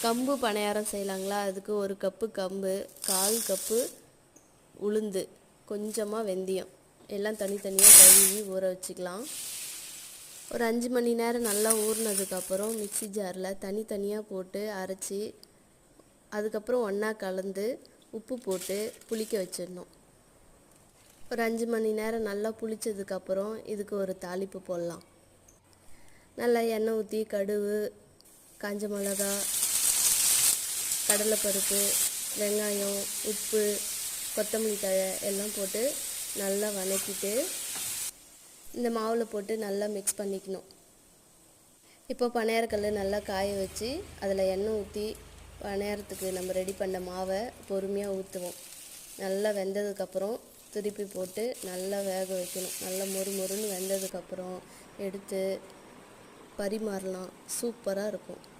கம்பு பணியாரம் செய்யலாங்களா? அதுக்கு 1 கப்பு கம்பு, 1/4 கப்பு உளுந்து, கொஞ்சமாக வெந்தயம் எல்லாம் தனித்தனியாக கழுவி ஊற வச்சுக்கலாம். ஒரு 5 மணி நேரம் நல்லா ஊறினதுக்கப்புறம் மிக்ஸி ஜாரில் தனித்தனியாக போட்டு அரைச்சி அதுக்கப்புறம் ஒன்றா கலந்து உப்பு போட்டு புளிக்க வச்சிடணும். ஒரு 5 மணி நேரம் நல்லா புளித்ததுக்கப்புறம் இதுக்கு ஒரு தாளிப்பு போடலாம். நல்லா எண்ணெய் ஊற்றி கடுகு, காஞ்ச மிளகா, கடலைப்பருப்பு, வெங்காயம், உப்பு, கொத்தமல்லி தழை எல்லாம் போட்டு நல்லா வதக்கிட்டு இந்த மாவில் போட்டு நல்லா மிக்ஸ் பண்ணிக்கணும். இப்போ பணியாரக்கல் நல்லா காய வச்சு அதில் எண்ணெய் ஊற்றி பணியாரத்துக்கு நம்ம ரெடி பண்ண மாவை பொறுமையாக ஊற்றுவோம். நல்லா வெந்ததுக்கப்புறம் திருப்பி போட்டு நல்லா வேக வைக்கணும். நல்லா மொறுன்னு வெந்ததுக்கப்புறம் எடுத்து பரிமாறலாம். சூப்பராக இருக்கும்.